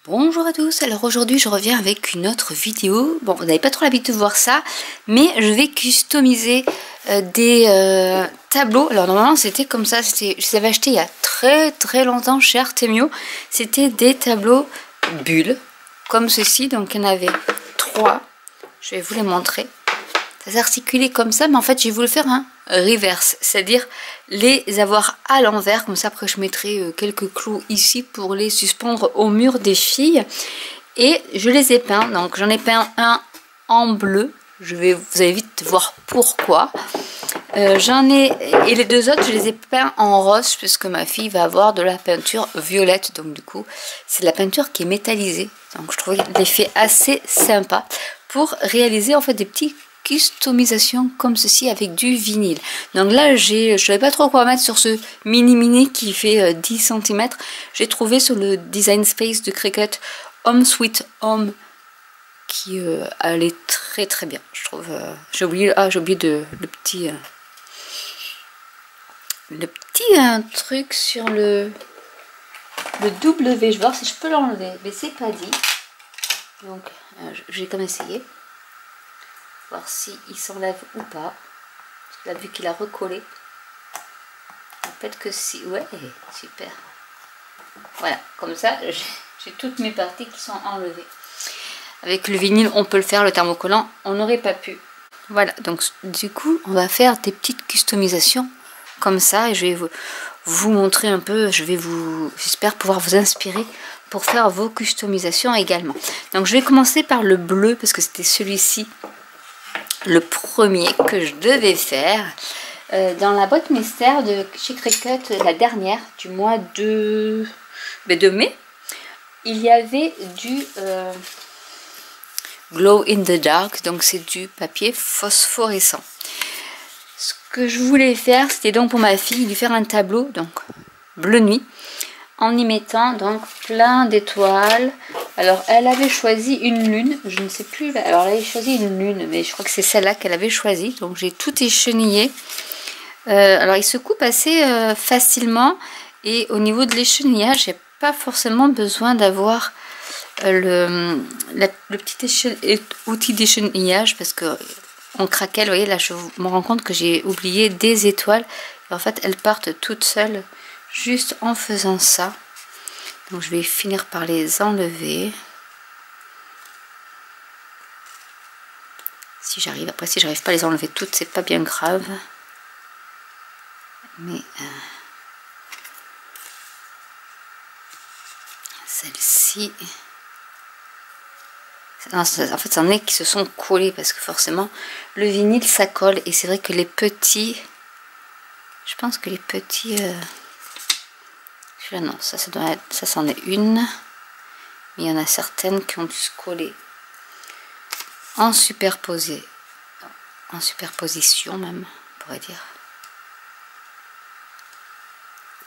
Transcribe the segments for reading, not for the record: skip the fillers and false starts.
Bonjour à tous, alors aujourd'hui je reviens avec une autre vidéo. Bon, vous n'avez pas trop l'habitude de voir ça, mais je vais customiser des tableaux. Alors normalement c'était comme ça, je les avais achetés il y a très longtemps chez Artemio. C'était des tableaux bulles, comme ceci, donc il y en avait 3. Je vais vous les montrer. Ça s'articulait comme ça, mais en fait j'ai voulu faire un reverse, c'est-à-dire les avoir à l'envers, comme ça après je mettrai quelques clous ici pour les suspendre au mur des filles. Et je les ai peints, donc j'en ai peint un en bleu, vous allez vite voir pourquoi. Et les deux autres je les ai peints en rose, puisque ma fille va avoir de la peinture violette, donc du coup c'est de la peinture qui est métallisée, donc je trouve l'effet assez sympa pour réaliser en fait des petits customisation comme ceci avec du vinyle. Donc là je savais pas trop quoi mettre sur ce mini qui fait 10 cm. J'ai trouvé sur le Design Space de Cricut Home Sweet Home qui allait très bien, je trouve. J'ai oublié le petit truc sur le W. Je vais voir si je peux l'enlever, mais c'est pas dit, donc j'ai quand même essayé voir si il s'enlève ou pas. Là, vu qu'il a recollé, peut-être que si. Ouais, super. Voilà, comme ça j'ai toutes mes parties qui sont enlevées. Avec le vinyle on peut le faire, le thermocollant on n'aurait pas pu. Voilà, donc du coup on va faire des petites customisations comme ça, et je vais vous montrer un peu. J'espère pouvoir vous inspirer pour faire vos customisations également. Donc je vais commencer par le bleu, parce que c'était celui-ci le premier que je devais faire. Dans la boîte mystère de chez Cricut, la dernière du mois de mai, il y avait du glow in the dark, donc c'est du papier phosphorescent. Ce que je voulais faire, c'était donc pour ma fille lui faire un tableau, donc bleu nuit, en y mettant donc plein d'étoiles. Alors elle avait choisi une lune, je ne sais plus, alors elle avait choisi une lune, mais je crois que c'est celle-là qu'elle avait choisi, donc j'ai tout échenillé. Alors il se coupe assez facilement, et au niveau de l'échenillage j'ai pas forcément besoin d'avoir le petit outil d'échenillage, parce que on craquelle. Vous voyez là, je me rends compte que j'ai oublié des étoiles, et en fait elles partent toutes seules juste en faisant ça. Donc je vais finir par les enlever si j'arrive. Après si j'arrive pas à les enlever toutes, c'est pas bien grave, mais celle-ci, en fait c'en est qui se sont collés, parce que forcément le vinyle ça colle, et c'est vrai que les petits, je pense que les petits non, ça doit être, ça c'en est une, mais il y en a certaines qui ont dû se coller en superposition même, on pourrait dire,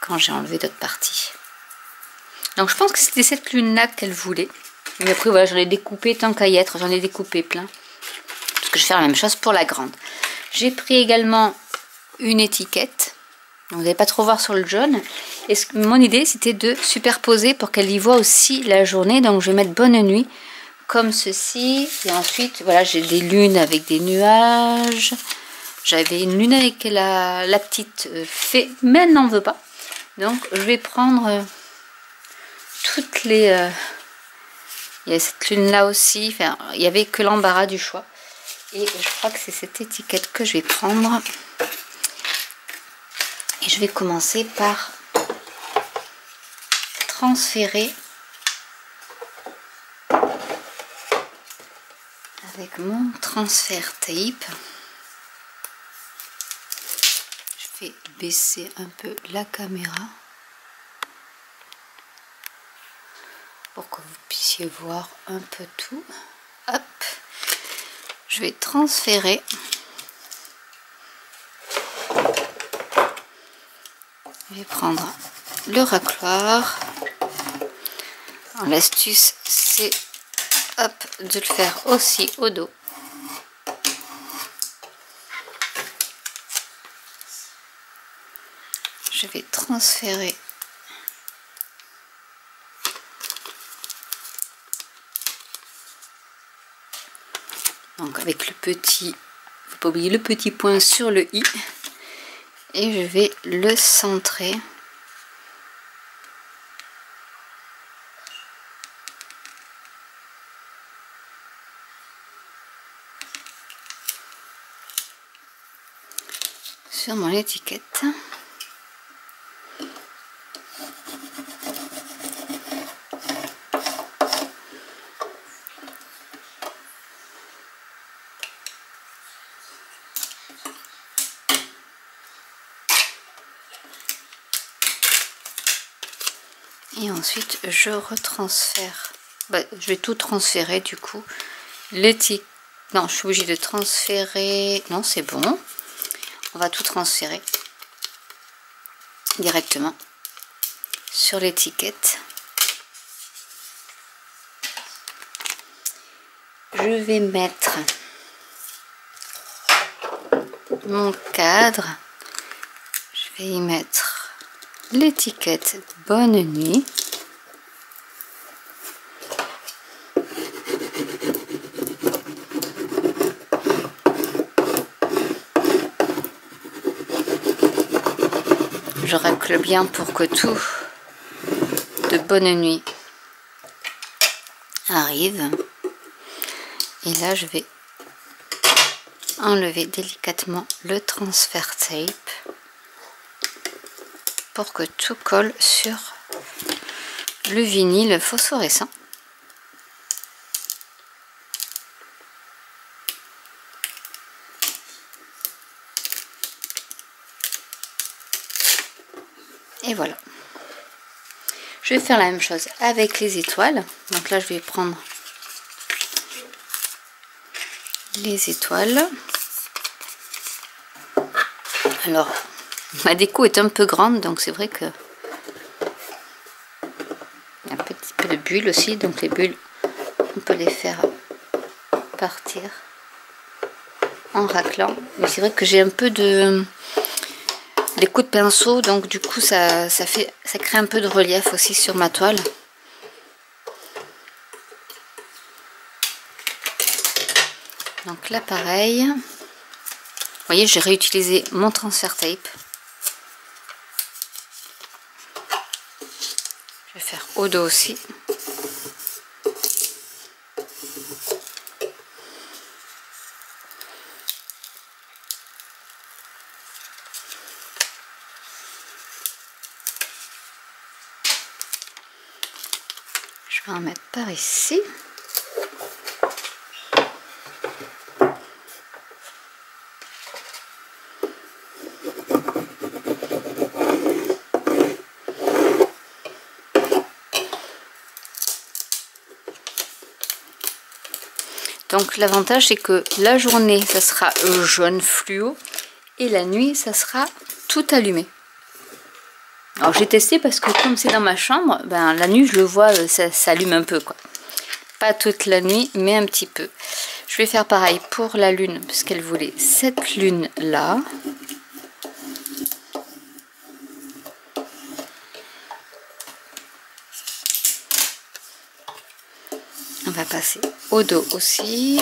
quand j'ai enlevé d'autres parties. Donc je pense que c'était cette lune là qu'elle voulait, mais après voilà, j'en ai découpé tant qu'à y être, j'en ai découpé plein, parce que je vais faire la même chose pour la grande. J'ai pris également une étiquette. Vous n'allez pas trop voir sur le jaune. Et mon idée c'était de superposer pour qu'elle y voit aussi la journée. Donc je vais mettre bonne nuit comme ceci. Et ensuite voilà, j'ai des lunes avec des nuages. J'avais une lune avec la petite fée, mais elle n'en veut pas. Donc je vais prendre toutes les... il y a cette lune là aussi. Enfin, il n'y avait que l'embarras du choix. Et je crois que c'est cette étiquette que je vais prendre. Et je vais commencer par transférer avec mon transfert tape. Je vais baisser un peu la caméra pour que vous puissiez voir un peu tout. Hop, je vais transférer. Je vais prendre le racloir. L'astuce c'est de le faire aussi au dos. Je vais transférer Donc avec le petit, faut pas oublier le petit point sur le i. Et je vais le centrer. Sur mon étiquette. Et ensuite je retransfère. Bah, je vais tout transférer du coup. L'étiquette. Non, je suis obligée de transférer. Non, c'est bon. On va tout transférer directement sur l'étiquette. Je vais mettre mon cadre. Je vais y mettre l'étiquette Bonne nuit. Je racle bien pour que tout de Bonne nuit arrive. Et là, je vais enlever délicatement le transfert tape pour que tout colle sur le vinyle phosphorescent. Et voilà. Je vais faire la même chose avec les étoiles. Donc là, je vais prendre les étoiles. Alors, ma déco est un peu grande, donc c'est vrai que il y a un petit peu de bulles aussi. Donc les bulles, on peut les faire partir en raclant. Mais c'est vrai que j'ai un peu de... des coups de pinceau, donc du coup ça crée un peu de relief aussi sur ma toile. Donc là pareil, vous voyez, j'ai réutilisé mon transfert tape. Je vais faire au dos aussi. Je vais en mettre par ici. Donc l'avantage c'est que la journée ça sera jaune fluo et la nuit ça sera tout allumé. Alors j'ai testé parce que comme c'est dans ma chambre, ben, la nuit je le vois, ça s'allume un peu quoi. Pas toute la nuit mais un petit peu. Je vais faire pareil pour la lune parce qu'elle voulait cette lune là. On va passer au dos aussi.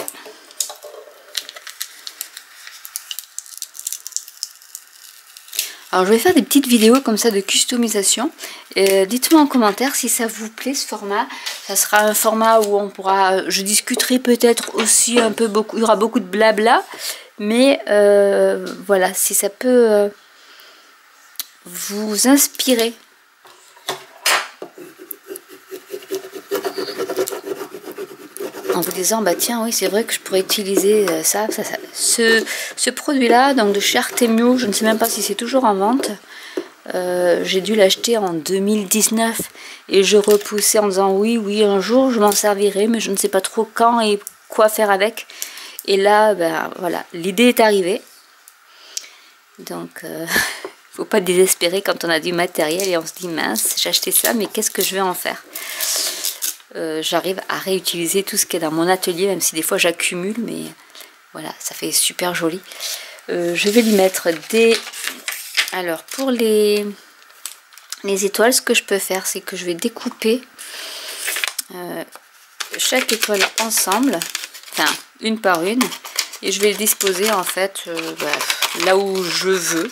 Alors je vais faire des petites vidéos comme ça de customisation. Dites-moi en commentaire si ça vous plaît ce format. Ça sera un format où on pourra, je discuterai peut-être aussi un peu beaucoup, il y aura beaucoup de blabla. Mais voilà, si ça peut vous inspirer. En vous disant bah tiens oui c'est vrai que je pourrais utiliser ce produit là donc de chez Artemio, je ne sais même pas si c'est toujours en vente. J'ai dû l'acheter en 2019 et je repoussais en disant oui un jour je m'en servirai mais je ne sais pas trop quand et quoi faire avec. Et là ben voilà, l'idée est arrivée. Donc faut pas désespérer quand on a du matériel et on se dit mince j'ai acheté ça mais qu'est-ce que je vais en faire. J'arrive à réutiliser tout ce qui est dans mon atelier, même si des fois j'accumule, mais voilà, ça fait super joli. Je vais lui mettre des... Alors, pour les étoiles, ce que je peux faire, c'est que je vais découper chaque étoile ensemble. enfin une par une, et je vais les disposer en fait là où je veux.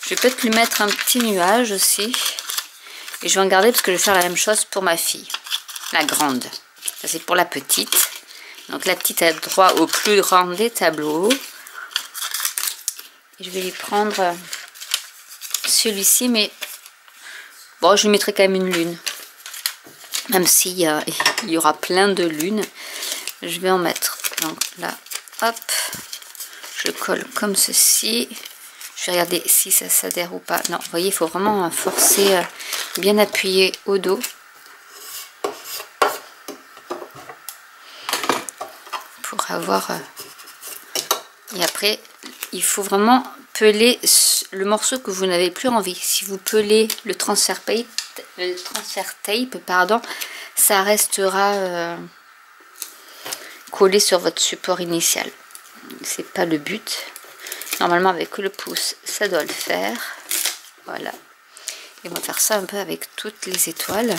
Je vais peut-être lui mettre un petit nuage aussi, et je vais en garder parce que je vais faire la même chose pour ma fille, la grande. Ça c'est pour la petite. Donc la petite a droit au plus grand des tableaux. Et je vais lui prendre celui-ci, mais bon, je lui mettrai quand même une lune. Même s'il y aura plein de lunes, je vais en mettre. Donc là, hop, je colle comme ceci. Je vais regarder si ça s'adhère ou pas. Non, vous voyez, il faut vraiment forcer, bien appuyer au dos. Pour avoir... Et après, il faut vraiment peler le morceau que vous n'avez plus envie. Si vous pelez le transfert tape, pardon, ça restera collé sur votre support initial. C'est pas le but. Normalement avec le pouce, ça doit le faire. Voilà. Et on va faire ça un peu avec toutes les étoiles.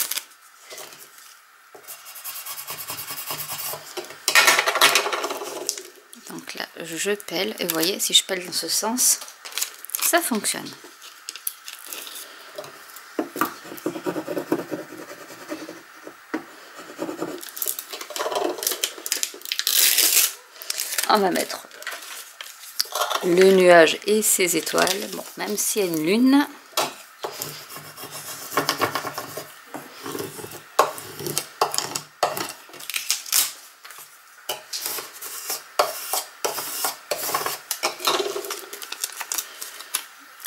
Donc là, je pèle. Et vous voyez, si je pèle dans ce sens, ça fonctionne. On va mettre le nuage et ses étoiles. Bon, même s'il y a une lune.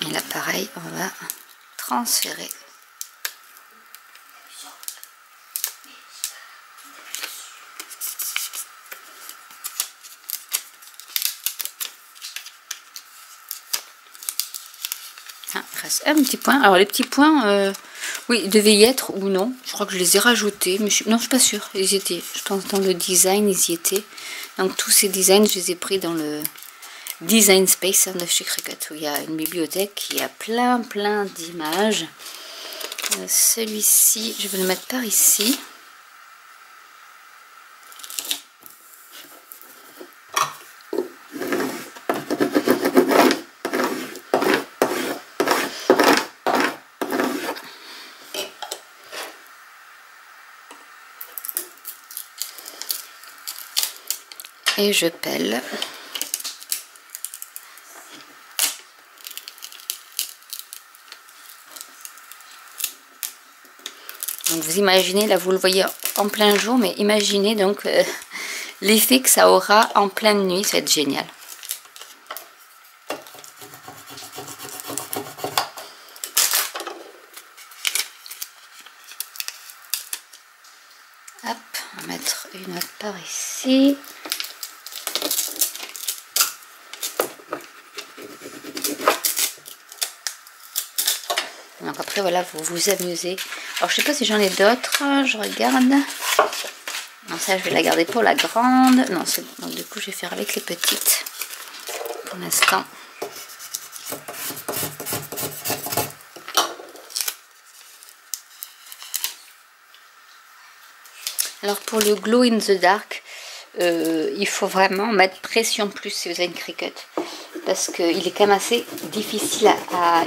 Et là, pareil, on va transférer. Ah, il reste un petit point. Alors les petits points, oui, ils devaient y être ou non. Je crois que je les ai rajoutés, mais non, je suis pas sûre. Ils y étaient. Je pense dans le design, ils y étaient. Donc tous ces designs, je les ai pris dans le Design Space de chez Cricut, où il y a une bibliothèque qui a plein d'images. Celui-ci, je vais le mettre par ici. Et je pèle. Donc vous imaginez, là vous le voyez en plein jour, mais imaginez donc l'effet que ça aura en pleine nuit, ça va être génial. Hop, on va mettre une autre par ici. Donc après voilà, vous vous amusez. Alors je sais pas si j'en ai d'autres, je regarde. Non, ça je vais la garder pour la grande. Non, c'est bon. Donc du coup je vais faire avec les petites pour l'instant. Alors pour le glow in the dark, il faut vraiment mettre pression plus si vous avez une Cricut. Parce qu'il est quand même assez difficile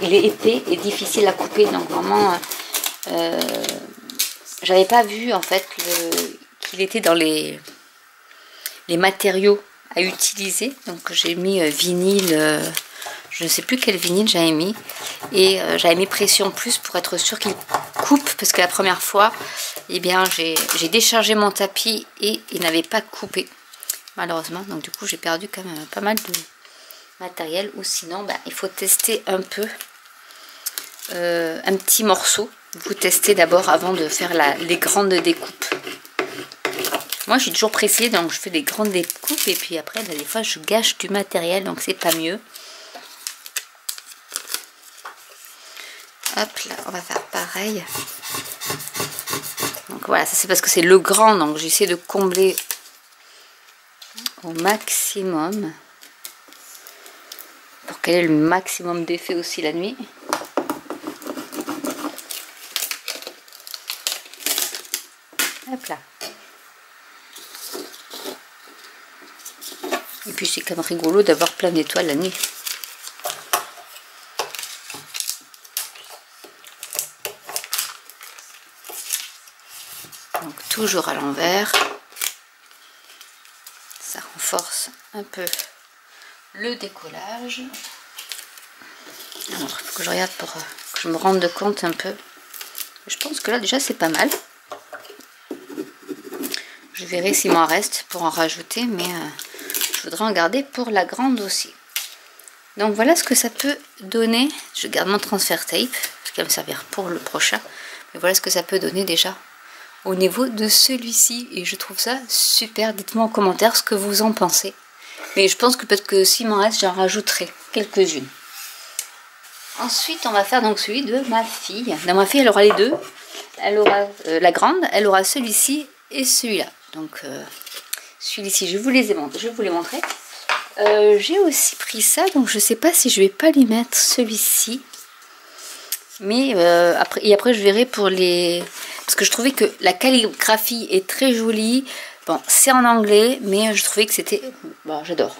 il est épais et difficile à couper. Donc vraiment, j'avais pas vu en fait qu'il était dans les matériaux à utiliser. Donc j'ai mis vinyle, je ne sais plus quel vinyle j'avais mis. Et j'avais mis pression plus pour être sûr qu'il coupe. Parce que la première fois, eh bien j'ai déchargé mon tapis et il n'avait pas coupé. Malheureusement. Donc du coup j'ai perdu quand même pas mal de matériel, ou sinon il faut tester un peu un petit morceau. Vous testez d'abord avant de faire les grandes découpes. Moi je suis toujours pressée, donc je fais des grandes découpes et puis après des fois je gâche du matériel, donc c'est pas mieux. Hop là, on va faire pareil. Donc voilà, ça c'est parce que c'est le grand, donc j'essaie de combler au maximum pour qu'elle ait le maximum d'effet aussi la nuit. Hop là. Et puis c'est quand même rigolo d'avoir plein d'étoiles la nuit. Donc toujours à l'envers. Ça renforce un peu le décollage. Alors il faut que je regarde pour que je me rende compte un peu. Je pense que là déjà c'est pas mal. Je verrai s'il m'en reste pour en rajouter, mais je voudrais en garder pour la grande aussi. Donc voilà ce que ça peut donner. Je garde mon transfert tape, ce qui va me servir pour le prochain. Mais voilà ce que ça peut donner déjà au niveau de celui-ci. Et je trouve ça super. Dites-moi en commentaire ce que vous en pensez. Mais je pense que peut-être que s'il m'en reste, j'en rajouterai quelques-unes. Ensuite, on va faire donc celui de ma fille. Non, ma fille, elle aura les deux. Elle aura la grande, elle aura celui-ci et celui-là. Donc celui-ci, je vous les montrer. J'ai aussi pris ça, donc je sais pas si je vais pas lui mettre celui-ci. Mais après je verrai pour les... Parce que je trouvais que la calligraphie est très jolie. Bon, c'est en anglais, mais je trouvais que c'était... Bon, j'adore.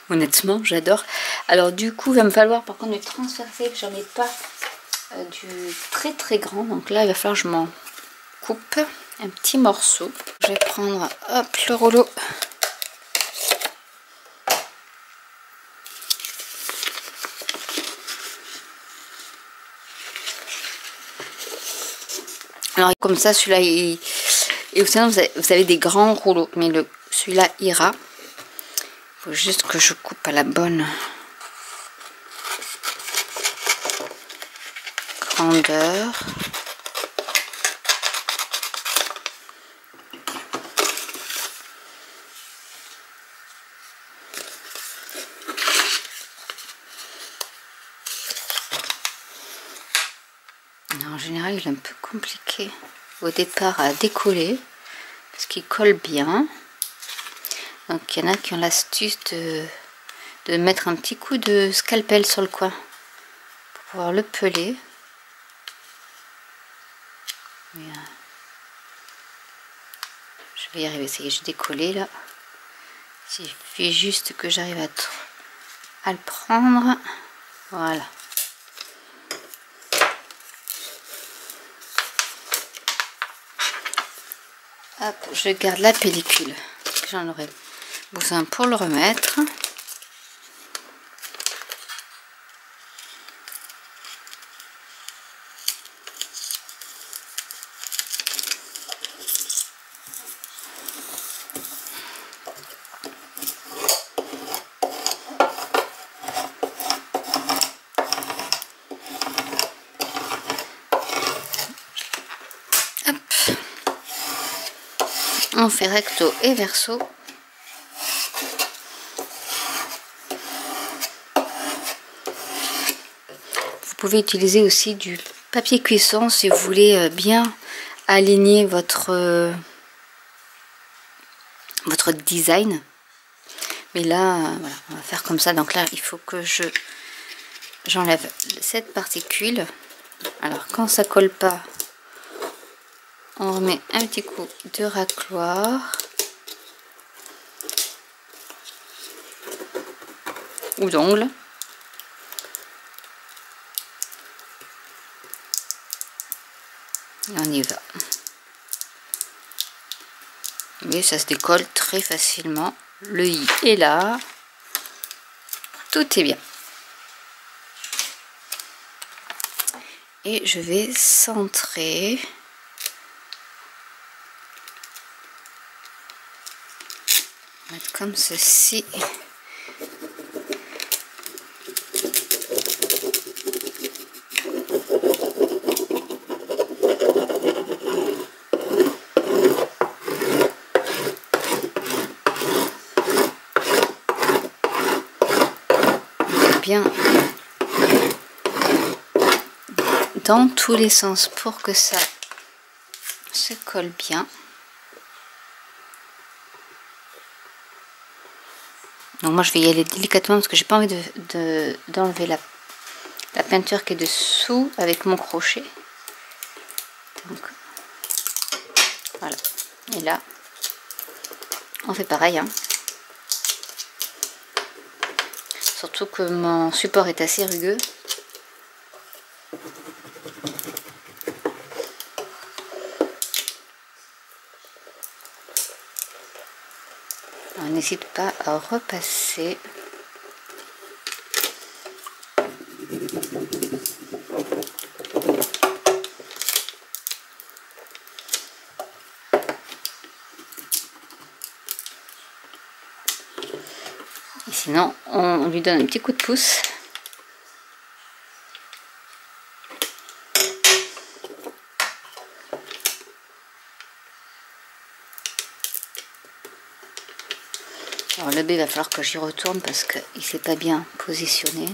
Honnêtement, j'adore. Alors du coup, il va me falloir par contre du transfert tape. J'en ai pas du très très grand. Donc là, il va falloir que je m'en coupe un petit morceau. Je vais prendre, hop, le rouleau. Alors comme ça, celui-là, et sinon vous avez des grands rouleaux, mais celui-là ira. Il faut juste que je coupe à la bonne grandeur. En général, il est un peu compliqué au départ à décoller parce qu'il colle bien. Donc il y en a qui ont l'astuce de mettre un petit coup de scalpel sur le coin pour pouvoir le peler. Mais, je vais y arriver, ça y est, j'ai décollé là. Il suffit juste que j'arrive à le prendre. Voilà. Hop, je garde la pellicule. J'en aurai besoin pour le remettre. On fait recto et verso. Vous pouvez utiliser aussi du papier cuisson si vous voulez bien aligner votre design. Mais là, voilà, on va faire comme ça. Donc là, il faut que j'enlève cette particule. Alors quand ça colle pas, on remet un petit coup de racloir ou d'ongle. Et on y va. Mais ça se décolle très facilement. Le i est là. Tout est bien. Et je vais centrer. Mettre comme ceci. Bien dans tous les sens pour que ça se colle bien. Donc moi je vais y aller délicatement parce que j'ai pas envie d'enlever la peinture qui est dessous avec mon crochet. Donc voilà. Et là on fait pareil, hein. surtout que mon support est assez rugueux. N'hésite pas à repasser. Et sinon, on lui donne un petit coup de pouce. Alors le B, il va falloir que j'y retourne parce qu'il ne s'est pas bien positionné.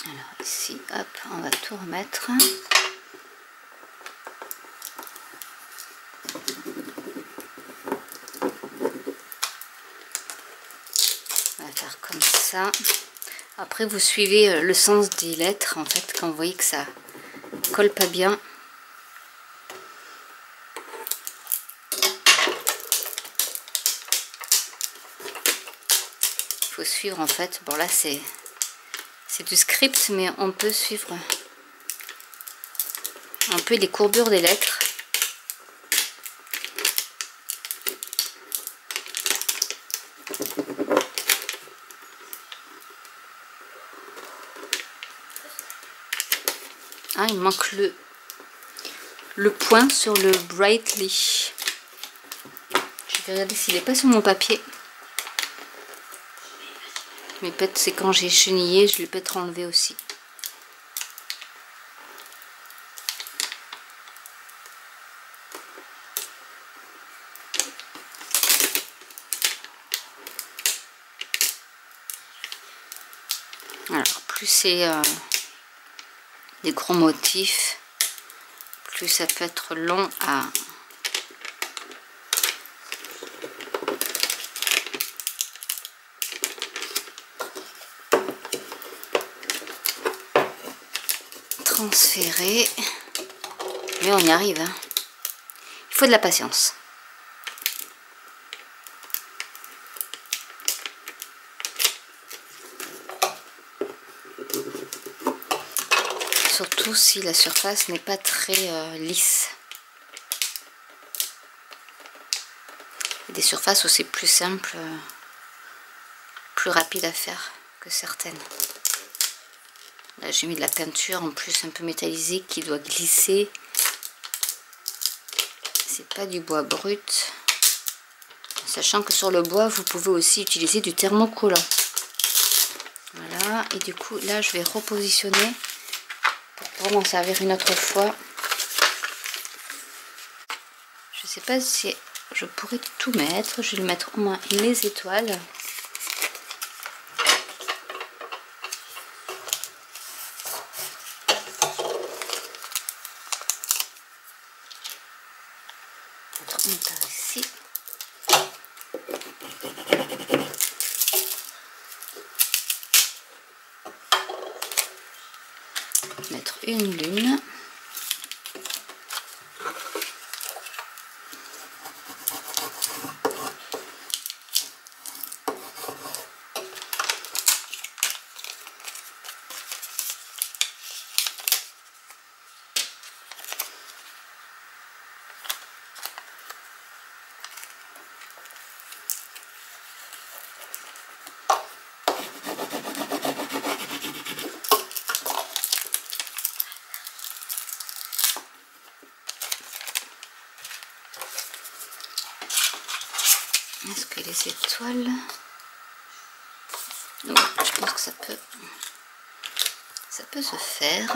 Alors ici, hop, on va tout remettre. On va faire comme ça. Après vous suivez le sens des lettres en fait quand vous voyez que ça colle pas bien. Il faut suivre en fait. Bon là c'est du script mais on peut suivre un peu les courbures des lettres. Ah, il manque le point sur le Brightly. Je vais regarder s'il n'est pas sur mon papier. Mais peut-être c'est quand j'ai chenillé, je l'ai peut-être enlevé aussi. Alors plus c'est des gros motifs, plus ça peut être long à transférer, mais on y arrive, hein. Il faut de la patience. Surtout si la surface n'est pas très lisse. Il y a des surfaces où c'est plus simple, plus rapide à faire que certaines. Là j'ai mis de la peinture en plus un peu métallisée qui doit glisser. C'est pas du bois brut. Sachant que sur le bois vous pouvez aussi utiliser du thermocollant. Voilà, et du coup là je vais repositionner pour pouvoir m'en servir une autre fois. Je sais pas si je pourrais tout mettre. Je vais lui mettre au moins les étoiles. Par ici. Mettre une lune. Est-ce que les étoiles... Oui, je pense que ça peut se faire.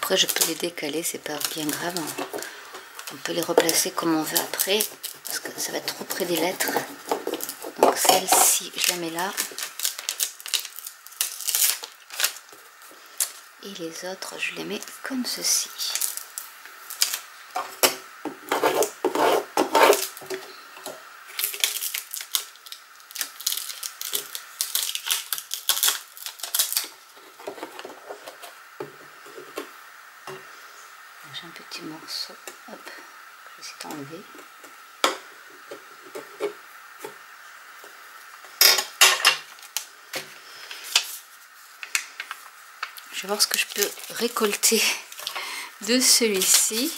après je peux les décaler, c'est pas bien grave. On peut les replacer comme on veut après, parce que ça va être trop près des lettres. Donc celle-ci, je la mets là. Et les autres, je les mets comme ceci. J'ai un petit morceau, hop, que je vais essayer d'enlever. Je vais voir ce que je peux récolter de celui-ci.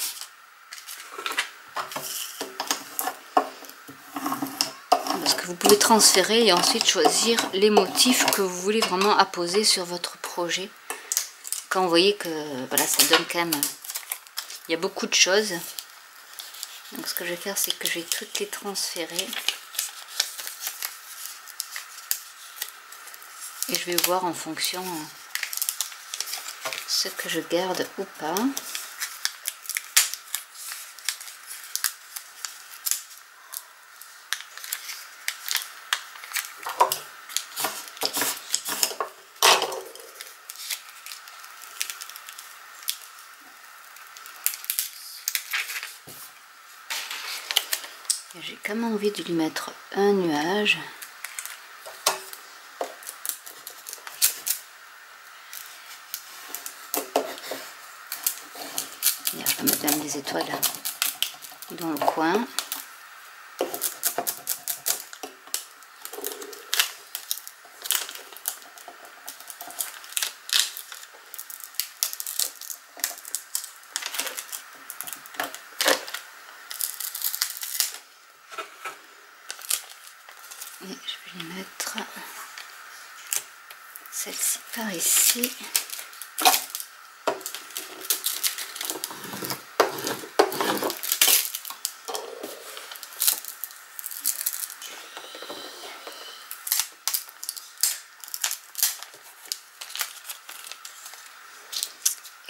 Parce que vous pouvez transférer et ensuite choisir les motifs que vous voulez vraiment apposer sur votre projet. Quand vous voyez que voilà, ça donne quand même... Il y a beaucoup de choses. Donc ce que je vais faire, c'est que je vais toutes les transférer. Et je vais voir en fonction ce que je garde ou pas. J'ai quand même envie de lui mettre un nuage. Et je peux mettre même des étoiles dans le coin. Et je vais mettre celle-ci par ici.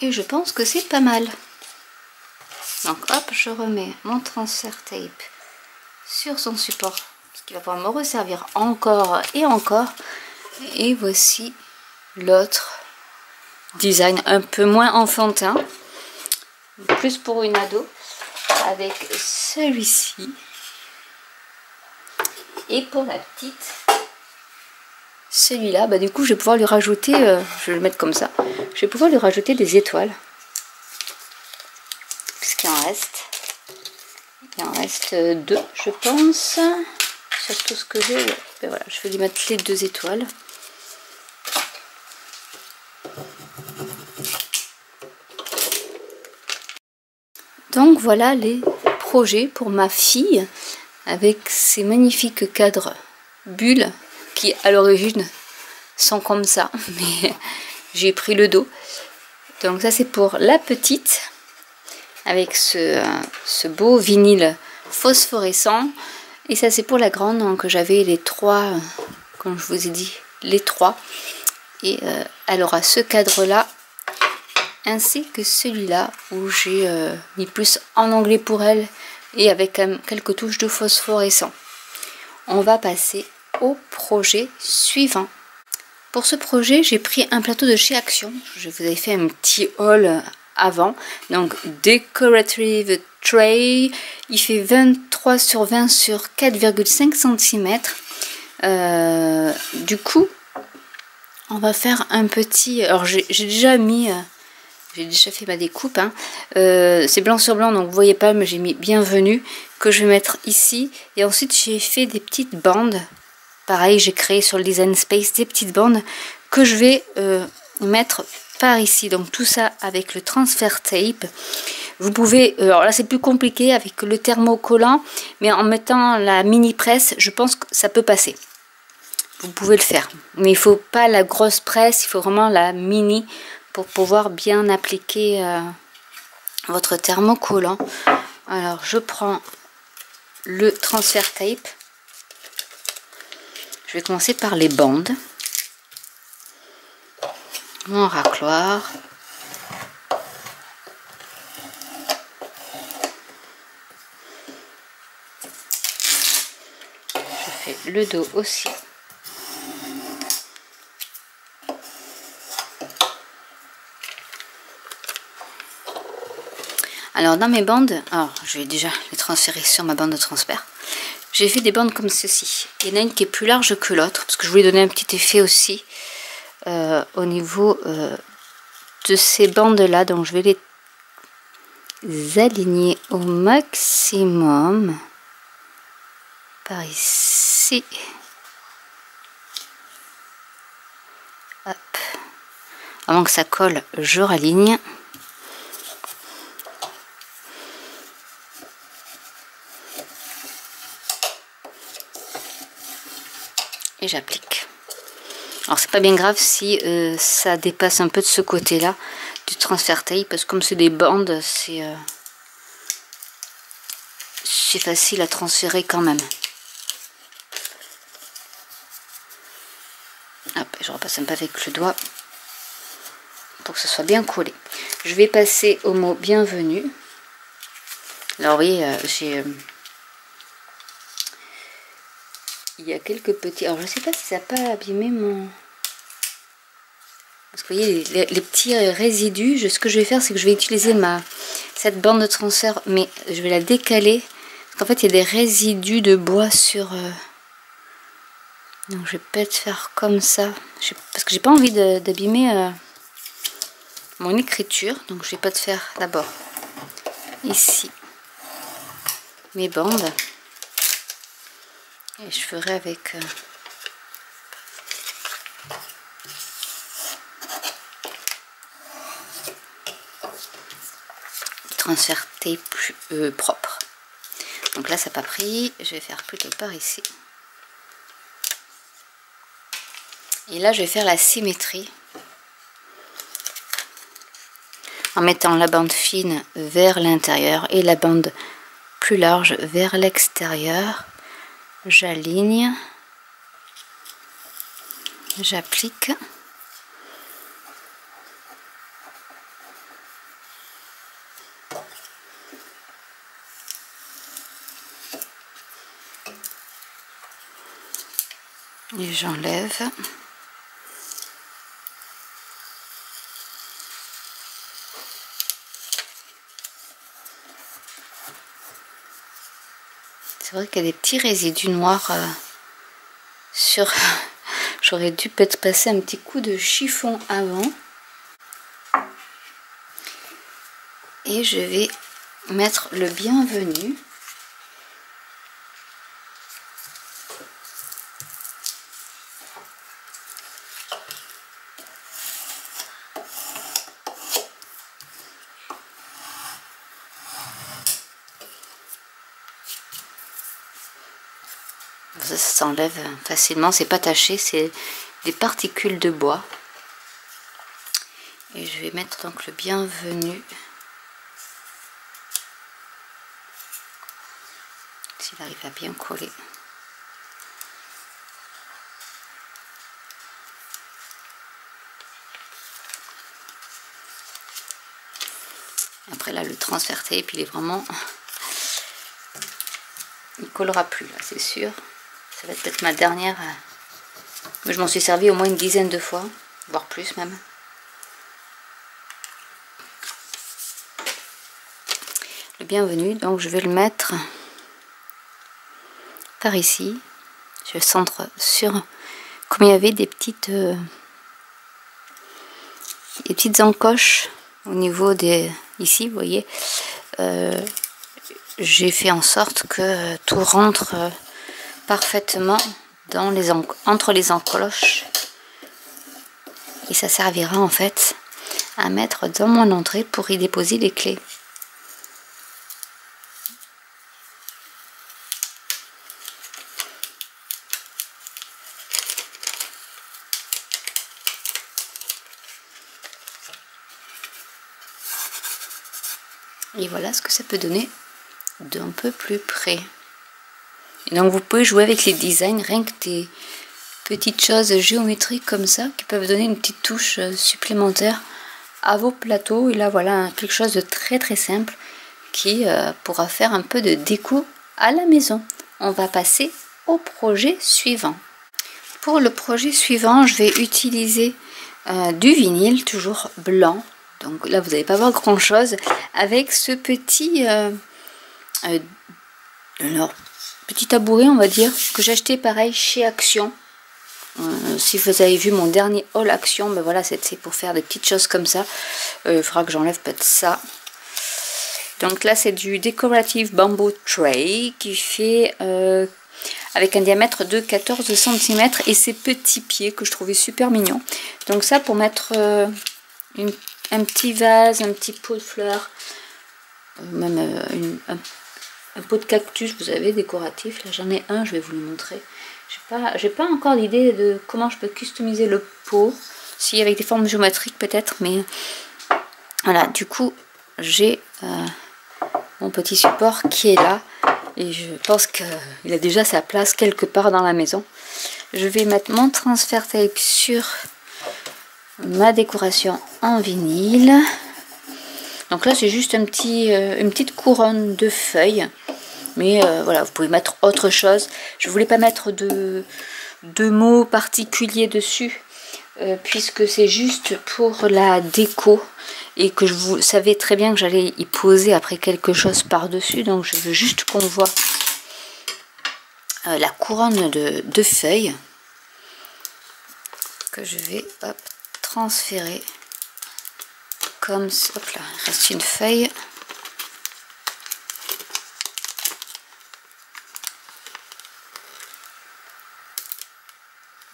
Et je pense que c'est pas mal. Donc hop, je remets mon transfert tape sur son support, ce qui va pouvoir me resservir encore et encore. Et voici l'autre design un peu moins enfantin, plus pour une ado, avec celui-ci. Et pour la petite, celui-là, bah du coup je vais pouvoir lui rajouter, je vais le mettre comme ça, je vais pouvoir lui rajouter des étoiles. Puisqu'il en reste. Il en reste 2, je pense. Sur tout ce que j'ai. Ouais. Ben voilà, je vais lui mettre les 2 étoiles. Donc voilà les projets pour ma fille avec ces magnifiques cadres bulles qui à l'origine sont comme ça, mais j'ai pris le dos. Donc ça c'est pour la petite avec ce beau vinyle phosphorescent, et ça c'est pour la grande. Donc j'avais les 3, comme je vous ai dit, les 3, et elle aura ce cadre là ainsi que celui-là où j'ai mis plus en anglais pour elle et avec quelques touches de phosphorescent. On va passer au projet suivant. Pour ce projet, j'ai pris un plateau de chez Action. Je vous avais fait un petit haul avant. Donc Decorative Tray, il fait 23 sur 20 sur 4,5 cm. Du coup, on va faire un petit... Alors j'ai déjà mis... J'ai déjà fait ma découpe, hein. C'est blanc sur blanc, donc vous voyez pas, mais j'ai mis bienvenue que je vais mettre ici. Et ensuite j'ai fait des petites bandes. Pareil, j'ai créé sur le Design Space des petites bandes que je vais mettre par ici. Donc tout ça avec le transfert tape. Vous pouvez, alors là c'est plus compliqué avec le thermocollant, mais en mettant la mini presse, je pense que ça peut passer. Vous pouvez le faire, mais il faut pas la grosse presse, il faut vraiment la mini pour pouvoir bien appliquer votre thermocollant. Alors je prends le transfert tape. Je vais commencer par les bandes. Mon racloir. fait le dos aussi. Alors dans mes bandes, alors je vais déjà les transférer sur ma bande de transfert. J'ai fait des bandes comme ceci. Il y en a une qui est plus large que l'autre parce que je voulais donner un petit effet aussi au niveau de ces bandes là. Donc je vais les aligner au maximum par ici. Hop. Avant que ça colle, je raligne. Et j'applique. Alors c'est pas bien grave si ça dépasse un peu de ce côté là du transfert taille, parce que comme c'est des bandes, c'est facile à transférer quand même. Hop, je repasse un peu avec le doigt pour que ce soit bien collé. Je vais passer au mot bienvenue. Alors oui, il y a quelques petits... Alors je sais pas si ça n'a pas abîmé mon... Parce que vous voyez, les petits résidus, ce que je vais faire, c'est que je vais utiliser cette bande de transfert, mais je vais la décaler. Parce qu'en fait, il y a des résidus de bois sur... Donc je vais peut-être faire comme ça. Parce que j'ai pas envie d'abîmer mon écriture. Donc je vais pas te faire d'abord ici mes bandes. Et je ferai avec... transfert tape plus propre. Donc là ça n'a pas pris, je vais faire plutôt par ici. Et là je vais faire la symétrie en mettant la bande fine vers l'intérieur et la bande plus large vers l'extérieur. J'aligne, j'applique. Et j'enlève. C'est vrai qu'il y a des petits résidus noirs sur... J'aurais dû peut-être passer un petit coup de chiffon avant. Et je vais mettre le bienvenu. Ça s'enlève facilement, c'est pas taché, c'est des particules de bois. Et je vais mettre donc le bienvenu. S'il arrive à bien coller. Après là le transfert tape il est vraiment... Il collera plus là, c'est sûr. Ça va être peut-être ma dernière. Mais je m'en suis servi au moins une dizaine de fois, voire plus même. Le bienvenu, donc je vais le mettre par ici. Je centre sur, comme il y avait des petites encoches au niveau des, ici, vous voyez, j'ai fait en sorte que tout rentre parfaitement dans entre les encoches, et ça servira en fait à mettre dans mon entrée pour y déposer les clés. Et voilà ce que ça peut donner d'un peu plus près. Et donc vous pouvez jouer avec les designs, rien que des petites choses géométriques comme ça, qui peuvent donner une petite touche supplémentaire à vos plateaux. Et là voilà quelque chose de très très simple qui pourra faire un peu de déco à la maison. On va passer au projet suivant. Pour le projet suivant, je vais utiliser du vinyle, toujours blanc. Donc là, vous n'allez pas voir grand chose. Avec ce petit, petit tabouret, on va dire, que j'ai acheté pareil chez Action. Si vous avez vu mon dernier haul Action, ben voilà, c'est pour faire des petites choses comme ça. Il faudra que j'enlève peut-être ça. Donc là, c'est du Decorative Bamboo Tray qui fait avec un diamètre de 14 cm et ses petits pieds que je trouvais super mignons. Donc ça, pour mettre un petit vase, un petit pot de fleurs, même un pot de cactus, vous avez, décoratif. Là, j'en ai un, je vais vous le montrer. J'ai pas encore l'idée de comment je peux customiser le pot. Si, avec des formes géométriques peut-être, mais voilà, du coup, j'ai mon petit support qui est là. Et je pense qu'il a déjà sa place quelque part dans la maison. Je vais mettre mon transfert tape sur ma décoration en vinyle. Donc là, c'est juste une petite couronne de feuilles. Mais voilà, vous pouvez mettre autre chose. Je voulais pas mettre de mots particuliers dessus. Puisque c'est juste pour la déco. Et que vous savez très bien que j'allais y poser après quelque chose par-dessus. Donc je veux juste qu'on voit la couronne de feuilles. Que je vais transférer. Comme ça. Hop là, il reste une feuille.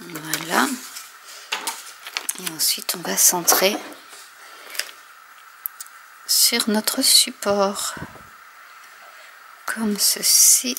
Voilà. Et ensuite, on va centrer sur notre support. Comme ceci.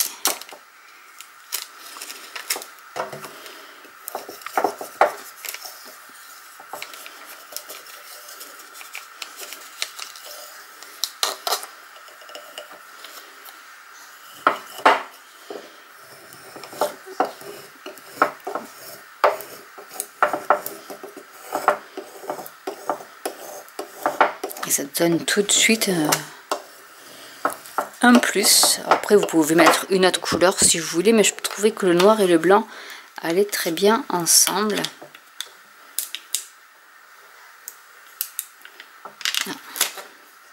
Ça donne tout de suite un plus. Après, vous pouvez mettre une autre couleur si vous voulez, mais je trouvais que le noir et le blanc allaient très bien ensemble.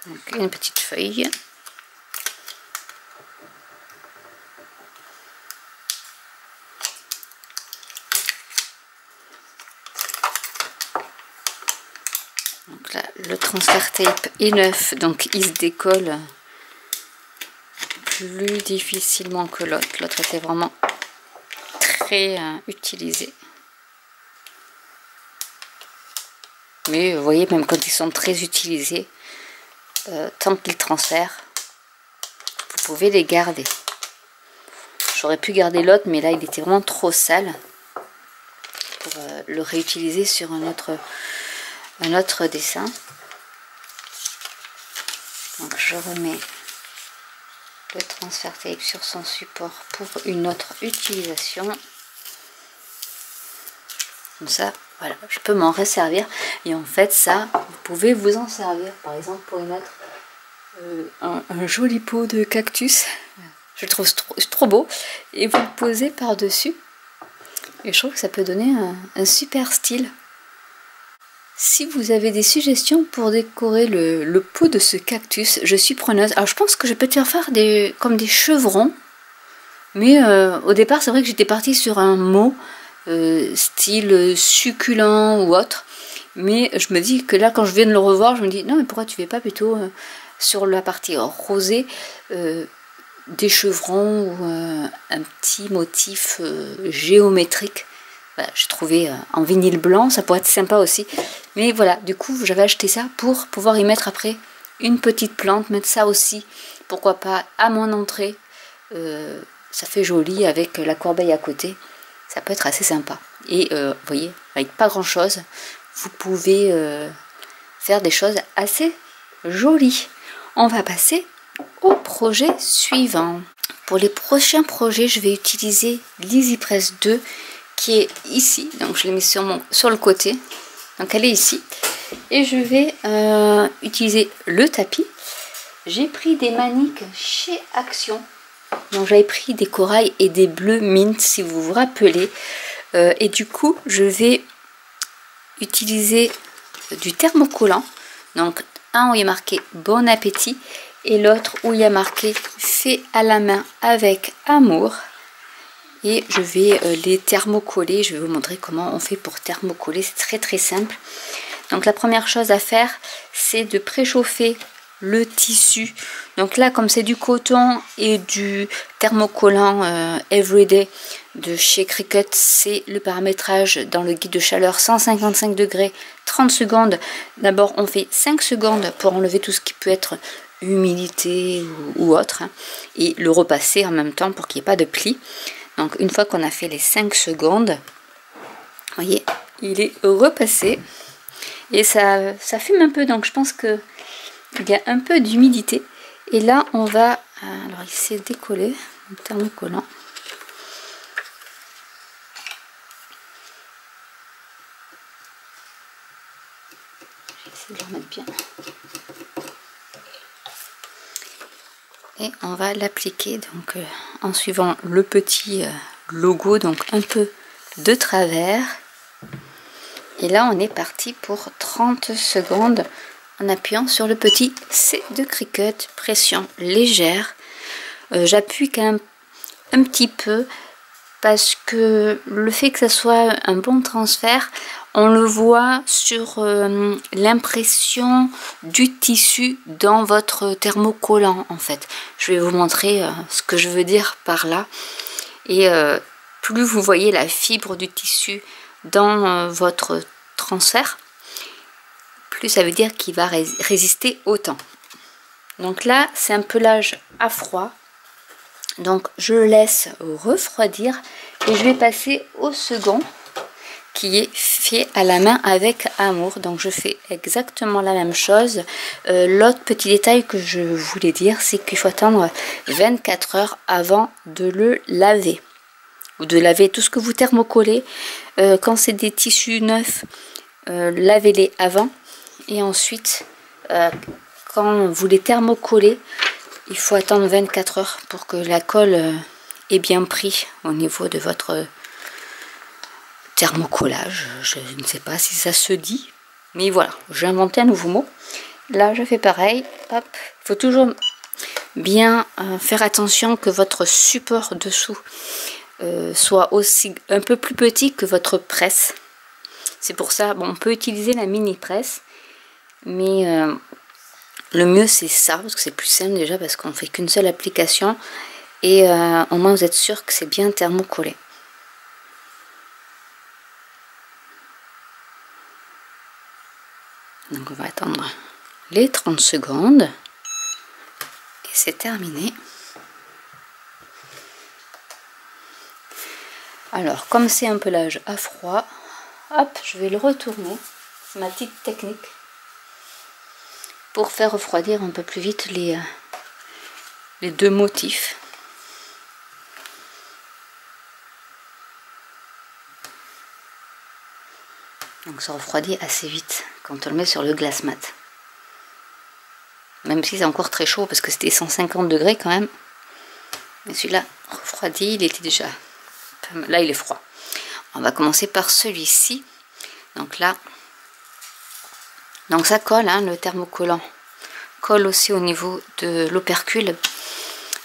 Donc, une petite feuille. Donc là, le transfert tape est neuf, donc il se décolle plus difficilement que l'autre. L'autre était vraiment très utilisé. Mais vous voyez, même quand ils sont très utilisés, tant qu'ils transfèrent, vous pouvez les garder. J'aurais pu garder l'autre, mais là il était vraiment trop sale pour le réutiliser sur un autre dessin. Donc je remets le transfert tape sur son support pour une autre utilisation. Comme ça, voilà, je peux m'en resservir. Et en fait, ça, vous pouvez vous en servir. Par exemple, pour y mettre un joli pot de cactus. Je le trouve trop beau. Et vous le posez par-dessus. Et je trouve que ça peut donner un super style. Si vous avez des suggestions pour décorer le pot de ce cactus, je suis preneuse. Alors je pense que je peux te faire comme des chevrons. Mais au départ, c'est vrai que j'étais partie sur un mot style succulent ou autre. Mais je me dis que là, quand je viens de le revoir, je me dis non, mais pourquoi tu fais pas plutôt sur la partie rosée des chevrons ou un petit motif géométrique. Voilà, j'ai trouvé en vinyle blanc, ça pourrait être sympa aussi. Mais voilà, du coup, j'avais acheté ça pour pouvoir y mettre après une petite plante, mettre ça aussi, pourquoi pas, à mon entrée. Ça fait joli avec la corbeille à côté. Ça peut être assez sympa. Et vous voyez, avec pas grand chose, vous pouvez faire des choses assez jolies. On va passer au projet suivant. Pour les prochains projets, je vais utiliser l'EasyPress 2 qui est ici. Donc je l'ai mis sur le côté. Donc elle est ici. Et je vais utiliser le tapis. J'ai pris des maniques chez Action. Donc j'avais pris des corails et des bleus mint si vous vous rappelez. Et du coup je vais utiliser du thermocollant. Donc un où il y a marqué bon appétit et l'autre où il y a marqué fait à la main avec amour. Et je vais les thermocoller. Je vais vous montrer comment on fait pour thermocoller. C'est très simple. Donc la première chose à faire, c'est de préchauffer le tissu. Donc là, comme c'est du coton et du thermocollant Everyday de chez Cricut, c'est le paramétrage dans le guide de chaleur 155 degrés, 30 secondes. D'abord, on fait 5 secondes pour enlever tout ce qui peut être humidité ou autre, hein, et le repasser en même temps pour qu'il n'y ait pas de plis. Donc une fois qu'on a fait les 5 secondes, vous voyez, il est repassé et ça fume un peu, donc je pense que il y a un peu d'humidité. Et là on va, alors il s'est décollé le thermocollant. Je vais essayer de le remettre bien. Et on va l'appliquer donc en suivant le petit logo, donc un peu de travers. Et là on est parti pour 30 secondes en appuyant sur le petit C de Cricut, pression légère. J'appuie quand même un petit peu parce que le fait que ça soit un bon transfert, on le voit sur l'impression du tissu dans votre thermocollant en fait. Je vais vous montrer ce que je veux dire par là. Et plus vous voyez la fibre du tissu dans votre transfert, plus ça veut dire qu'il va résister au temps. Donc là, c'est un pelage à froid. Donc je le laisse refroidir et je vais passer au second qui est fait à la main avec amour. Donc je fais exactement la même chose. L'autre petit détail que je voulais dire, c'est qu'il faut attendre 24 heures avant de le laver. Ou de laver tout ce que vous thermocollez. Quand c'est des tissus neufs, lavez-les avant. Et ensuite, quand vous les thermocollez, il faut attendre 24 heures pour que la colle ait bien pris au niveau de votre thermocollage. Je ne sais pas si ça se dit, mais voilà, j'ai inventé un nouveau mot. Là, je fais pareil. Hop, il faut toujours bien faire attention que votre support dessous soit aussi un peu plus petit que votre presse. C'est pour ça, bon, on peut utiliser la mini presse, mais le mieux c'est ça, parce que c'est plus simple déjà, parce qu'on fait qu'une seule application et au moins vous êtes sûr que c'est bien thermocollé. Donc on va attendre les 30 secondes et c'est terminé. Alors comme c'est un pelage à froid, hop, je vais le retourner, c'est ma petite technique pour faire refroidir un peu plus vite les deux motifs. Donc ça refroidit assez vite quand on le met sur le glace mat. Même si c'est encore très chaud parce que c'était 150 degrés quand même. Mais celui-là refroidi, il était déjà... Là il est froid. On va commencer par celui-ci. Donc là... Donc ça colle, hein, le thermocollant colle aussi au niveau de l'opercule.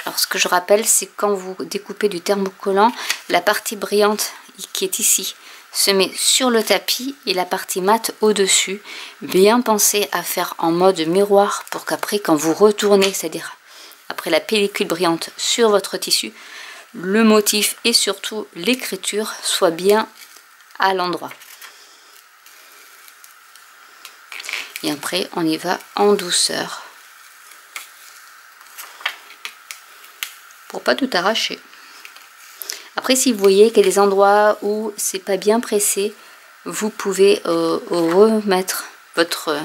Alors ce que je rappelle, c'est quand vous découpez du thermocollant, la partie brillante qui est ici se met sur le tapis et la partie mate au-dessus. Bien penser à faire en mode miroir pour qu'après quand vous retournez, c'est-à-dire après la pellicule brillante sur votre tissu, le motif et surtout l'écriture soient bien à l'endroit. Et après, on y va en douceur. Pour pas tout arracher. Après, si vous voyez qu'il y a des endroits où c'est pas bien pressé, vous pouvez remettre votre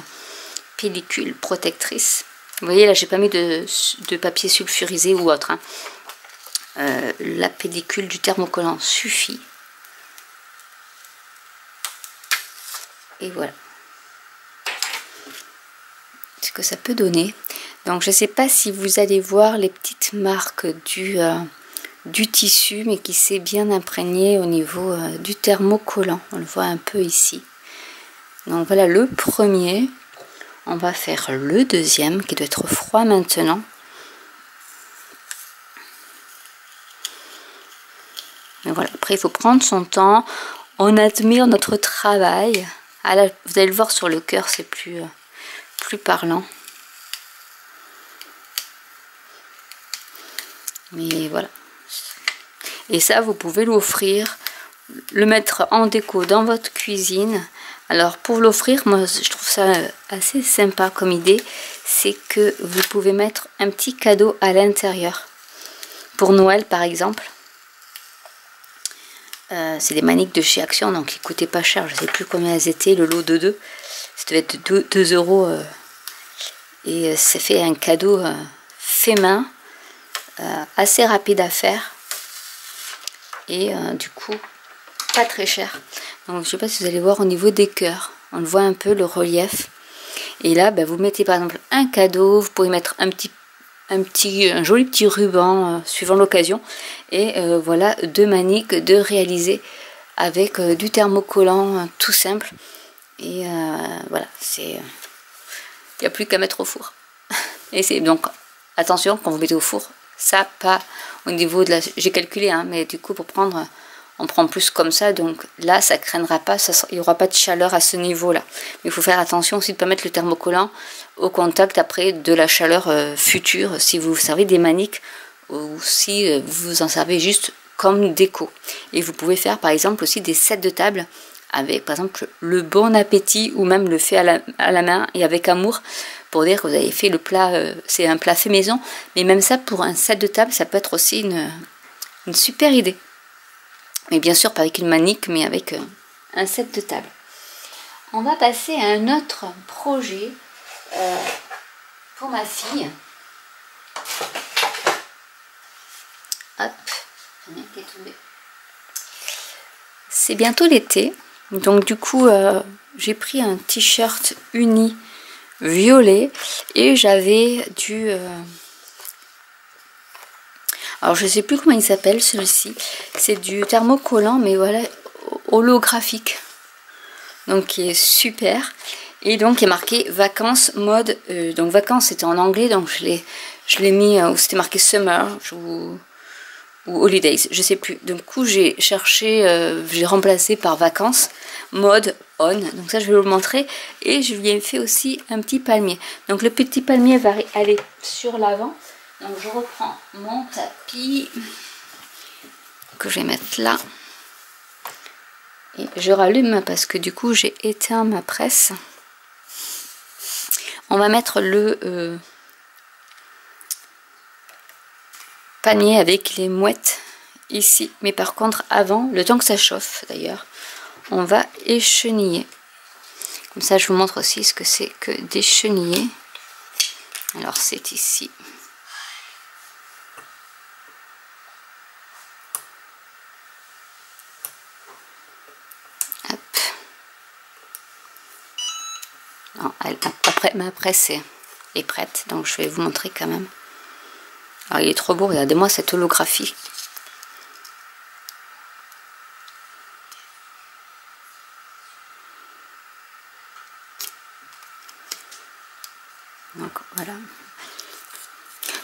pellicule protectrice. Vous voyez, là, j'ai pas mis de papier sulfurisé ou autre, hein. La pellicule du thermocollant suffit. Et voilà ce que ça peut donner. Donc je ne sais pas si vous allez voir les petites marques du tissu, mais qui s'est bien imprégné au niveau du thermocollant. On le voit un peu ici. Donc voilà le premier. On va faire le deuxième qui doit être froid maintenant. Et voilà, après il faut prendre son temps. On admire notre travail. Ah là, vous allez le voir sur le cœur, c'est plus parlant. Mais voilà. Et ça, vous pouvez l'offrir, le mettre en déco dans votre cuisine. Alors pour l'offrir, moi je trouve ça assez sympa comme idée. C'est que vous pouvez mettre un petit cadeau à l'intérieur. Pour Noël par exemple. C'est des maniques de chez Action, donc ils coûtaient pas cher. Je ne sais plus combien elles étaient, le lot de 2. Ça devait être 2 €. Et ça fait un cadeau fait main. Assez rapide à faire. Et du coup pas très cher. Donc je sais pas si vous allez voir au niveau des cœurs, on le voit un peu le relief. Et là vous mettez par exemple un cadeau, vous pouvez mettre un joli petit ruban suivant l'occasion. Et voilà 2 maniques de réaliser avec du thermocollant tout simple. Et voilà, c'est il n'y a plus qu'à mettre au four. Et c'est donc attention quand vous mettez au four, ça pas au niveau de la, j'ai calculé mais du coup pour prendre, on prend plus comme ça, donc là ça craignera pas, il n'y aura pas de chaleur à ce niveau là. Mais il faut faire attention aussi de ne pas mettre le thermocollant au contact après de la chaleur future si vous servez des maniques ou si vous en servez juste comme déco. Et vous pouvez faire par exemple aussi des sets de table avec par exemple le bon appétit ou même le fait à la main et avec amour, pour dire que vous avez fait le plat, c'est un plat fait maison. Mais même ça, pour un set de table, ça peut être aussi une super idée. Mais bien sûr pas avec une manique, mais avec un set de table. On va passer à un autre projet pour ma fille. Hop, rien qui est tombé. C'est bientôt l'été, donc du coup j'ai pris un t-shirt uni violet et j'avais du alors je sais plus comment il s'appelle celui-ci, c'est du thermocollant mais voilà holographique, donc qui est super. Et donc il est marqué vacances mode, donc vacances c'était en anglais, donc je l'ai mis où c'était marqué summer ou holidays, je sais plus. Du coup j'ai cherché, j'ai remplacé par vacances mode on, donc ça je vais vous le montrer. Et je lui ai fait aussi un petit palmier, donc le petit palmier va aller sur l'avant. Donc je reprends mon tapis que je vais mettre là et je rallume parce que du coup j'ai éteint ma presse. On va mettre le panier avec les mouettes ici, mais par contre avant, le temps que ça chauffe d'ailleurs, on va écheniller. Comme ça je vous montre aussi ce que c'est que d'écheniller. Alors c'est ici. Hop. Non, après ma presse est prête, donc je vais vous montrer quand même. Alors il est trop beau, regardez-moi cette holographie. Donc voilà.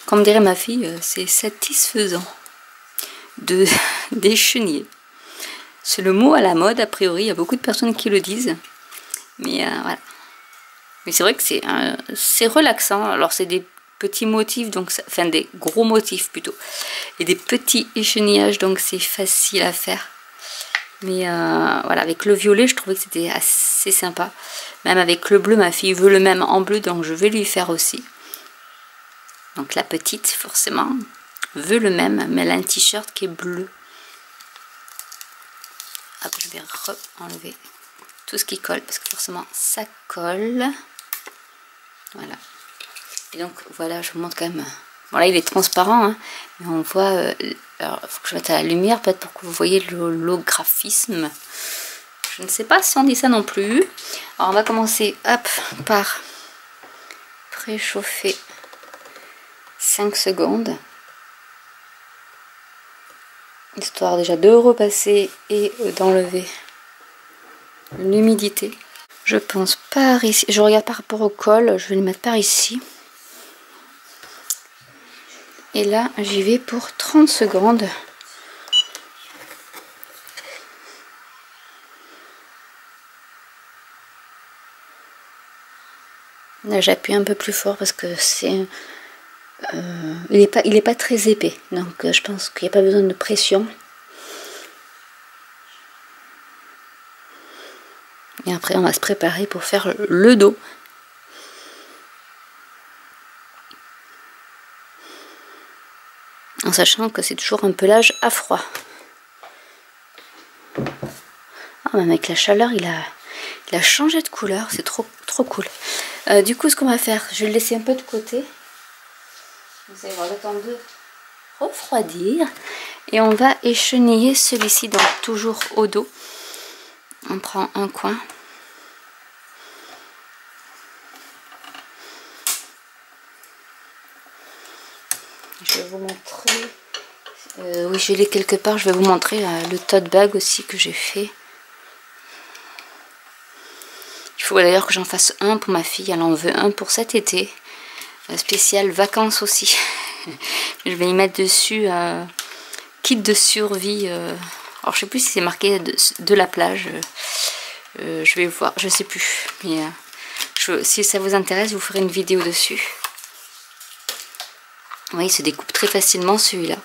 Comme dirait ma fille, c'est satisfaisant d'écheniller. C'est le mot à la mode, a priori, il y a beaucoup de personnes qui le disent. Mais voilà. Mais c'est vrai que c'est relaxant. Alors c'est des petits motifs, donc enfin des gros motifs plutôt. Et des petits échenillages, donc c'est facile à faire. Mais voilà, avec le violet, je trouvais que c'était assez sympa. Même avec le bleu, ma fille veut le même en bleu, donc je vais lui faire aussi. Donc la petite, forcément, veut le même, mais elle a un t-shirt qui est bleu. Hop, je vais enlever tout ce qui colle, parce que forcément, ça colle. Voilà. Et donc, voilà, je vous montre quand même. Bon, là, il est transparent, hein, mais on voit... alors, il faut que je mette à la lumière, peut-être pour que vous voyez l'holographisme. Je ne sais pas si on dit ça non plus. Alors, on va commencer, hop, par préchauffer 5 secondes. Histoire déjà de repasser et d'enlever l'humidité. Je pense par ici, je regarde par rapport au col, je vais le mettre par ici. Et là, j'y vais pour 30 secondes. Là, j'appuie un peu plus fort parce que c'est... il est pas très épais, donc je pense qu'il n'y a pas besoin de pression. Et après, on va se préparer pour faire le dos. En sachant que c'est toujours un pelage à froid. Ah, même avec la chaleur, il a changé de couleur. C'est trop cool. Du coup, ce qu'on va faire, je vais le laisser un peu de côté. Vous allez voir le temps de refroidir. Et on va écheniller celui-ci, donc toujours au dos. On prend un coin. Je vais vous montrer. Oui, je l'ai quelque part. Je vais vous montrer le tote bag aussi que j'ai fait. Il faut d'ailleurs que j'en fasse un pour ma fille. Elle en veut un pour cet été. Spécial vacances aussi. Je vais y mettre dessus kit de survie. Alors je sais plus si c'est marqué de la plage. Je vais voir. Je sais plus. Mais si ça vous intéresse, je vous ferai une vidéo dessus. Oui, il se découpe très facilement celui-là.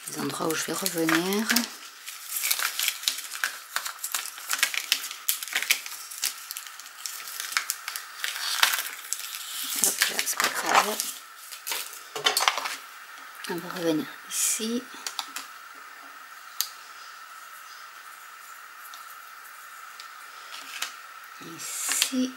Les endroits où je vais revenir. Hop là, c'est pas grave. On va revenir ici. Ici.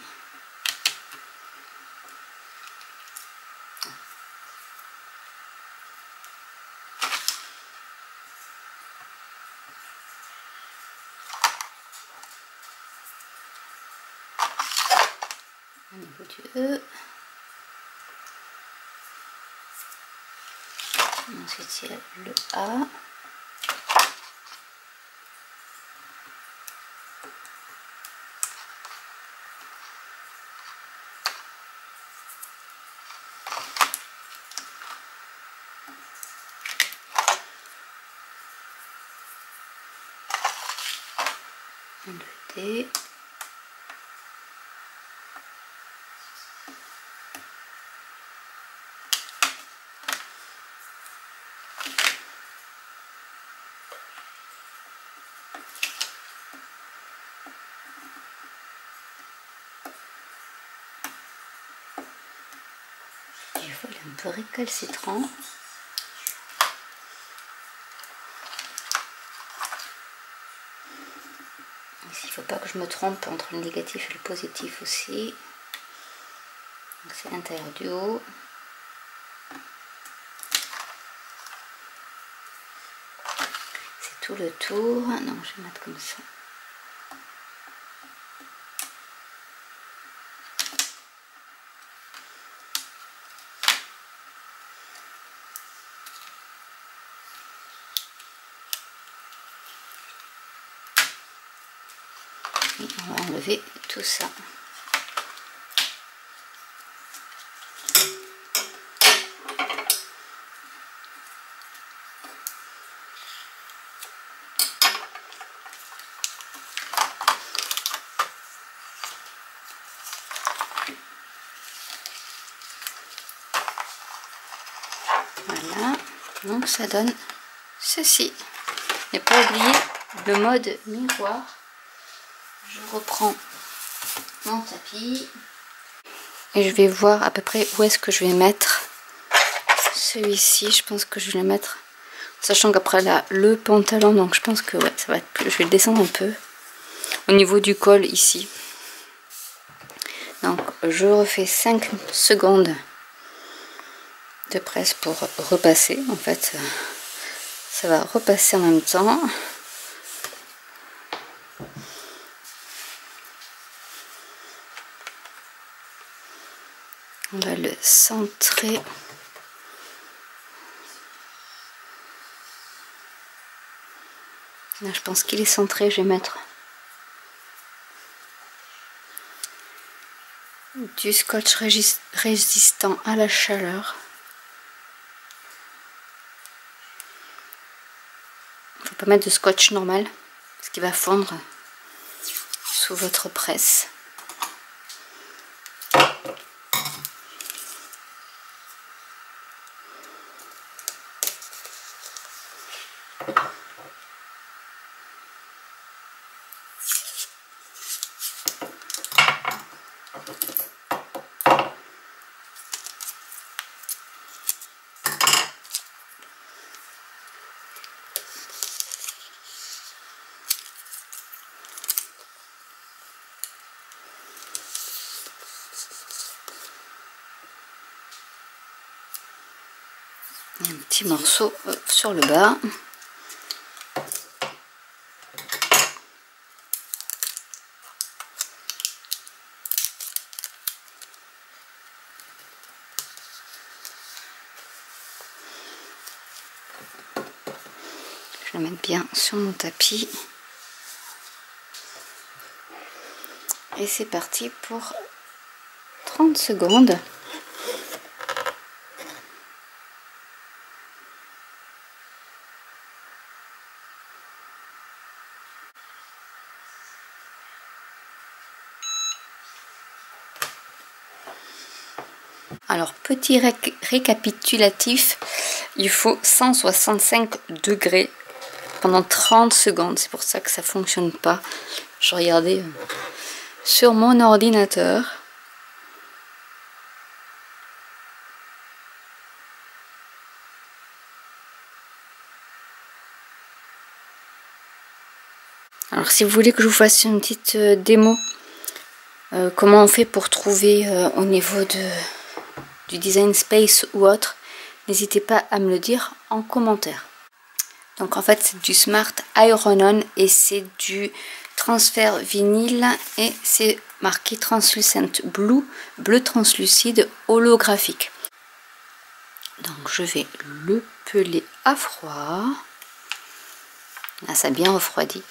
Au niveau du E. Ensuite, il y a le A. Le D. Des fois, il est un peu récalcitrant. Ici, il ne faut pas que je me trompe entre le négatif et le positif aussi. C'est l'intérieur du haut. C'est tout le tour. Non, je vais mettre comme ça. Et on va enlever tout ça. Voilà, donc ça donne ceci. n'ai pas oublié le mode miroir. Je reprends mon tapis et je vais voir à peu près où est-ce que je vais mettre celui-ci. Je pense que je vais le mettre, sachant qu'après là le pantalon, donc je pense que ouais, ça va être plus, je vais le descendre un peu au niveau du col ici. Donc je refais 5 secondes de presse pour repasser. En fait ça va repasser en même temps. On va le centrer. Là, je pense qu'il est centré. Je vais mettre du scotch résistant à la chaleur. Il ne faut pas mettre de scotch normal parce qu'il va fondre sous votre presse. Et un petit morceau sur le bas. Je vais le mettre bien sur mon tapis. Et c'est parti pour 30 secondes. Alors, petit récapitulatif, il faut 165 degrés pendant 30 secondes. C'est pour ça que ça ne fonctionne pas. Je regardais sur mon ordinateur. Alors, si vous voulez que je vous fasse une petite démo, comment on fait pour trouver au niveau du Design Space ou autre, n'hésitez pas à me le dire en commentaire. Donc en fait c'est du Smart Iron On et c'est du transfert vinyle et c'est marqué Translucent Blue, bleu translucide holographique. Donc je vais le peler à froid. Là ça a bien refroidi.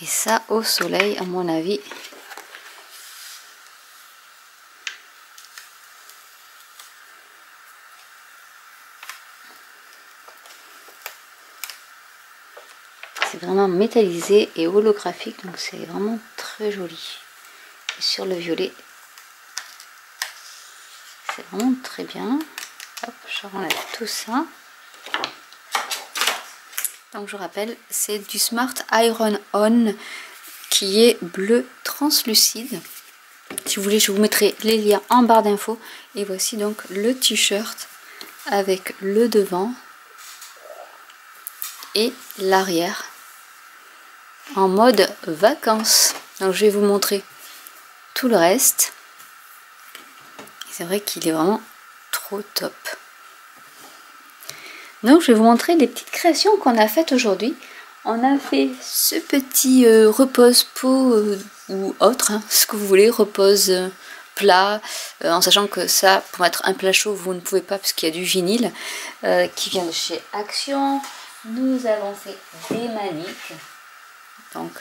Et ça au soleil à mon avis. C'est vraiment métallisé et holographique, donc c'est vraiment très joli. Et sur le violet, c'est vraiment très bien. Hop, je renlève tout ça. Donc je rappelle, c'est du Smart Iron On qui est bleu translucide. Si vous voulez, je vous mettrai les liens en barre d'infos. Et voici donc le t-shirt avec le devant et l'arrière en mode vacances. Donc je vais vous montrer tout le reste. C'est vrai qu'il est vraiment trop top. Donc je vais vous montrer les petites créations qu'on a faites aujourd'hui. On a fait ce petit repose-peau ou autre, hein, ce que vous voulez, repose plat, en sachant que ça, pour mettre un plat chaud, vous ne pouvez pas parce qu'il y a du vinyle qui vient de chez Action. Nous avons fait des maniques. Donc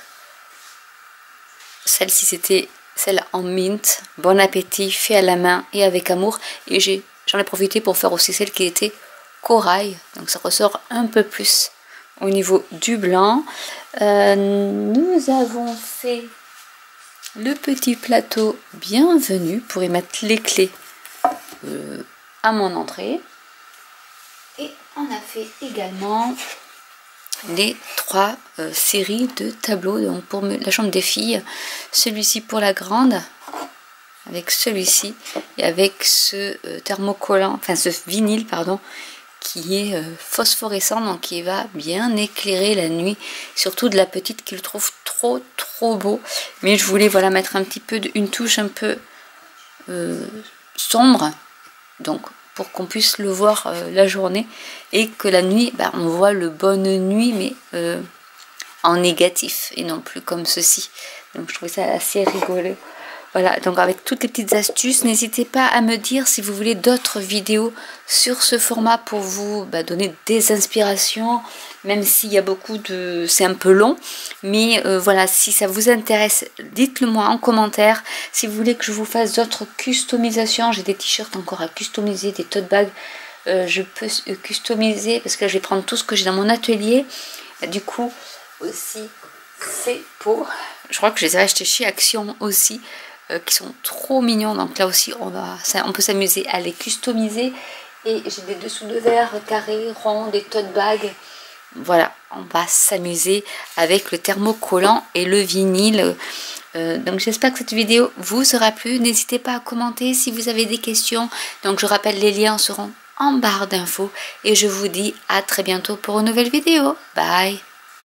celle-ci c'était celle en mint, bon appétit, fait à la main et avec amour. Et j'en ai profité pour faire aussi celle qui était corail, donc ça ressort un peu plus au niveau du blanc. Nous avons fait le petit plateau bienvenue pour y mettre les clés à mon entrée. Et on a fait également les 3 séries de tableaux. Donc pour la chambre des filles, celui-ci pour la grande, avec celui-ci, et avec ce thermocollant, enfin ce vinyle, pardon, qui est phosphorescent, donc qui va bien éclairer la nuit, surtout de la petite qui le trouve trop beau. Mais je voulais voilà mettre un petit peu une touche un peu sombre, donc pour qu'on puisse le voir la journée, et que la nuit on voit le bonne nuit, mais en négatif et non plus comme ceci. Donc je trouvais ça assez rigolo. Voilà, donc avec toutes les petites astuces, n'hésitez pas à me dire si vous voulez d'autres vidéos sur ce format pour vous donner des inspirations, même s'il y a beaucoup de... c'est un peu long, mais voilà, si ça vous intéresse, dites-le moi en commentaire. Si vous voulez que je vous fasse d'autres customisations, j'ai des t-shirts encore à customiser, des tote bags, je peux customiser, parce que là je vais prendre tout ce que j'ai dans mon atelier. Du coup, aussi, ces pots, je crois que je les ai achetés chez Action aussi, qui sont trop mignons, donc là aussi on peut s'amuser à les customiser. Et j'ai des dessous de verre carrés, ronds, des tote bags. Voilà, on va s'amuser avec le thermocollant et le vinyle. Donc j'espère que cette vidéo vous aura plu. N'hésitez pas à commenter si vous avez des questions. Donc je rappelle, les liens seront en barre d'infos, et je vous dis à très bientôt pour une nouvelle vidéo. Bye.